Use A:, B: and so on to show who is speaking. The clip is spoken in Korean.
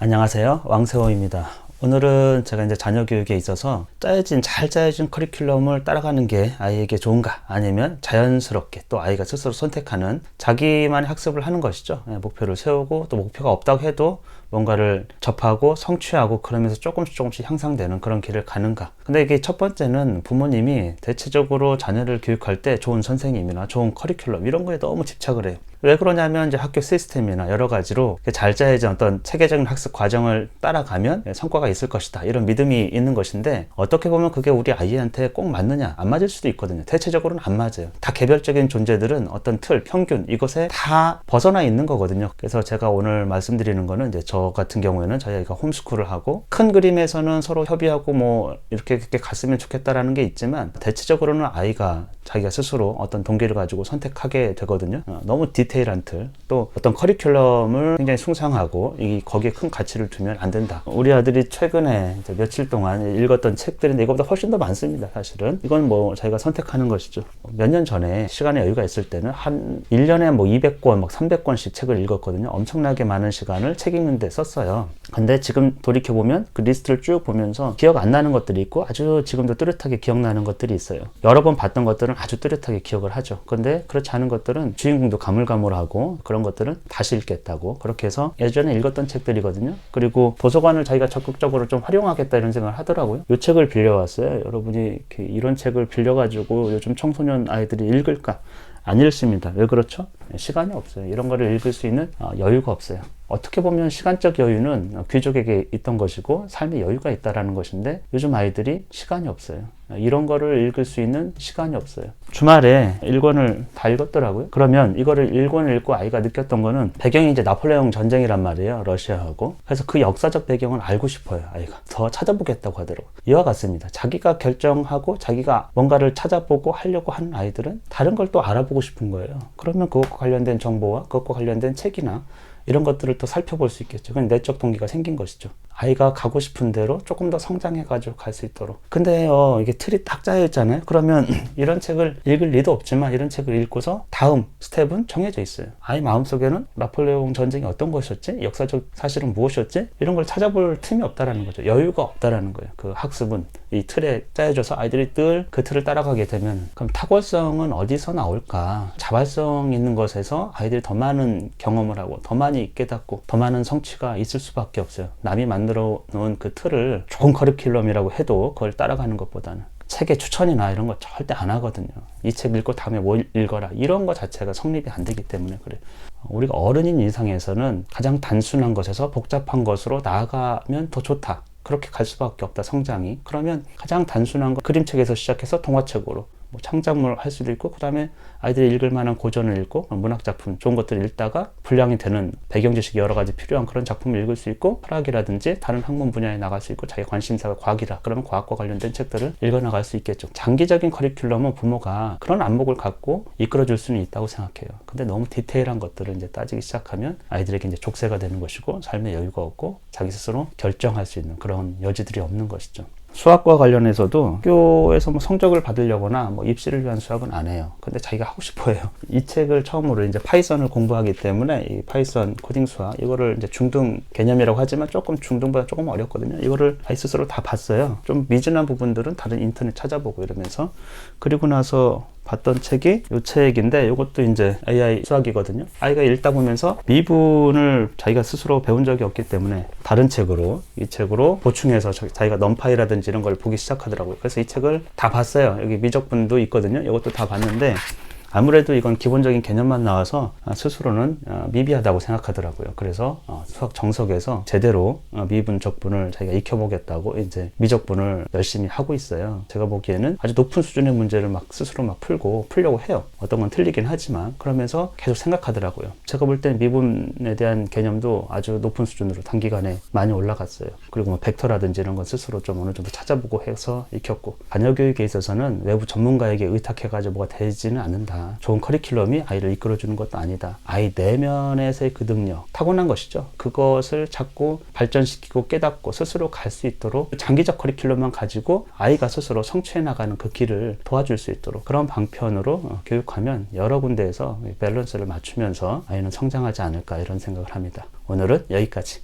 A: 안녕하세요. 왕세호입니다. 오늘은 제가 이제 자녀 교육에 있어서 잘 짜여진 커리큘럼을 따라가는 게 아이에게 좋은가, 아니면 자연스럽게 또 아이가 스스로 선택하는 자기만의 학습을 하는 것이죠. 목표를 세우고 또 목표가 없다고 해도 뭔가를 접하고 성취하고 그러면서 조금씩 향상되는 그런 길을 가는가. 근데 이게 첫 번째는 부모님이 대체적으로 자녀를 교육할 때 좋은 선생님이나 좋은 커리큘럼 이런 거에 너무 집착을 해요. 왜 그러냐면 이제 학교 시스템이나 여러 가지로 잘 짜여진 어떤 체계적인 학습 과정을 따라가면 성과가 있을 것이다, 이런 믿음이 있는 것인데, 어떻게 보면 그게 우리 아이한테 꼭 맞느냐, 안 맞을 수도 있거든요. 대체적으로는 안 맞아요. 다 개별적인 존재들은 어떤 틀, 평균 이것에 다 벗어나 있는 거거든요. 그래서 제가 오늘 말씀드리는 거는 이제 저 같은 경우에는 저희 아이가 홈스쿨을 하고 큰 그림에서는 서로 협의하고 뭐 이렇게 갔으면 좋겠다라는 게 있지만, 대체적으로는 아이가 자기가 스스로 어떤 동기를 가지고 선택하게 되거든요. 너무 디테일한 틀, 또 어떤 커리큘럼을 굉장히 숭상하고 거기에 큰 가치를 두면 안 된다. 우리 아들이 최근에 며칠 동안 읽었던 책들인데 이거보다 훨씬 더 많습니다. 사실은 이건 뭐 자기가 선택하는 것이죠. 몇 년 전에 시간에 여유가 있을 때는 한 1년에 뭐 200권, 막 300권씩 책을 읽었거든요. 엄청나게 많은 시간을 책 읽는 데 썼어요. 근데 지금 돌이켜보면 그 리스트를 쭉 보면서 기억 안 나는 것들이 있고 아주 지금도 뚜렷하게 기억나는 것들이 있어요. 여러 번 봤던 것들은 아주 뚜렷하게 기억을 하죠. 근데 그렇지 않은 것들은 주인공도 가물가물하고, 그런 것들은 다시 읽겠다고 그렇게 해서 예전에 읽었던 책들이거든요. 그리고 도서관을 자기가 적극적으로 좀 활용하겠다 이런 생각을 하더라고요. 이 책을 빌려왔어요. 여러분이 이런 책을 빌려가지고 요즘 청소년 아이들이 읽을까? 안 읽습니다. 왜 그렇죠? 시간이 없어요. 이런 거를 읽을 수 있는 여유가 없어요. 어떻게 보면 시간적 여유는 귀족에게 있던 것이고 삶의 여유가 있다라는 것인데, 요즘 아이들이 시간이 없어요. 이런 거를 읽을 수 있는 시간이 없어요. 주말에 1권을 다 읽었더라고요. 그러면 이거를 1권을 읽고 아이가 느꼈던 거는, 배경이 이제 나폴레옹 전쟁이란 말이에요. 러시아하고. 그래서 그 역사적 배경을 알고 싶어요. 아이가 더 찾아보겠다고 하더라고요. 이와 같습니다. 자기가 결정하고 자기가 뭔가를 찾아보고 하려고 하는 아이들은 다른 걸 또 알아보고 싶은 거예요. 그러면 그것과 관련된 정보와 그것과 관련된 책이나 이런 것들을 또 살펴볼 수 있겠죠. 그건 내적 동기가 생긴 것이죠. 아이가 가고 싶은 대로 조금 더 성장해가지고 갈 수 있도록. 근데요, 이게 틀이 딱 짜여 있잖아요. 그러면 이런 책을 읽을 리도 없지만, 이런 책을 읽고서 다음 스텝은 정해져 있어요. 아이 마음속에는 나폴레옹 전쟁이 어떤 것이었지? 역사적 사실은 무엇이었지? 이런 걸 찾아볼 틈이 없다라는 거죠. 여유가 없다라는 거예요. 그 학습은 이 틀에 짜여져서 아이들이 늘 그 틀을 따라가게 되면, 그럼 탁월성은 어디서 나올까? 자발성 있는 것에서 아이들이 더 많은 경험을 하고 더 많이 깨닫고 더 많은 성취가 있을 수밖에 없어요. 남이 만들어 놓은 그 틀을 좋은 커리큘럼이라고 해도 그걸 따라가는 것보다는, 책의 추천이나 이런 거 절대 안 하거든요. 이 책 읽고 다음에 뭐 읽어라, 이런 거 자체가 성립이 안 되기 때문에 그래요. 우리가 어른인 이상에서는 가장 단순한 것에서 복잡한 것으로 나아가면 더 좋다, 그렇게 갈 수밖에 없다, 성장이. 그러면 가장 단순한 거, 그림책에서 시작해서 동화책으로 뭐 창작물 할 수도 있고, 그 다음에 아이들이 읽을 만한 고전을 읽고 문학작품 좋은 것들을 읽다가 분량이 되는 배경 지식이 여러 가지 필요한 그런 작품을 읽을 수 있고, 철학이라든지 다른 학문 분야에 나갈 수 있고, 자기 관심사가 과학이라 그러면 과학과 관련된 책들을 읽어나갈 수 있겠죠. 장기적인 커리큘럼은 부모가 그런 안목을 갖고 이끌어줄 수는 있다고 생각해요. 근데 너무 디테일한 것들을 이제 따지기 시작하면 아이들에게 이제 족쇄가 되는 것이고, 삶의 여유가 없고 자기 스스로 결정할 수 있는 그런 여지들이 없는 것이죠. 수학과 관련해서도 학교에서 뭐 성적을 받으려거나 뭐 입시를 위한 수학은 안 해요. 근데 자기가 하고 싶어 해요. 이 책을 처음으로 이제 파이썬을 공부하기 때문에, 이 파이썬 코딩 수학, 이거를 이제 중등 개념이라고 하지만 조금 중등보다 조금 어렵거든요. 이거를 아이 스스로 다 봤어요. 좀 미진한 부분들은 다른 인터넷 찾아보고 이러면서. 그리고 나서 봤던 책이 이 책인데, 이것도 이제 AI 수학이거든요. 아이가 읽다 보면서 미분을 자기가 스스로 배운 적이 없기 때문에 다른 책으로, 이 책으로 보충해서 자기가 넘파이라든지 이런 걸 보기 시작하더라고요. 그래서 이 책을 다 봤어요. 여기 미적분도 있거든요. 이것도 다 봤는데, 아무래도 이건 기본적인 개념만 나와서 스스로는 미비하다고 생각하더라고요. 그래서 수학 정석에서 제대로 미분, 적분을 자기가 익혀보겠다고 이제 미적분을 열심히 하고 있어요. 제가 보기에는 아주 높은 수준의 문제를 막 스스로 막 풀려고 해요. 어떤 건 틀리긴 하지만 그러면서 계속 생각하더라고요. 제가 볼 땐 미분에 대한 개념도 아주 높은 수준으로 단기간에 많이 올라갔어요. 그리고 뭐 벡터라든지 이런 건 스스로 좀 어느 정도 찾아보고 해서 익혔고, 자녀 교육에 있어서는 외부 전문가에게 의탁해가지고 뭐가 되지는 않는다. 좋은 커리큘럼이 아이를 이끌어주는 것도 아니다. 아이 내면에서의 그 능력, 타고난 것이죠. 그것을 자꾸 발전시키고 깨닫고 스스로 갈 수 있도록 장기적 커리큘럼만 가지고 아이가 스스로 성취해 나가는 그 길을 도와줄 수 있도록 그런 방편으로 교육하면 여러 군데에서 밸런스를 맞추면서 아이는 성장하지 않을까, 이런 생각을 합니다. 오늘은 여기까지.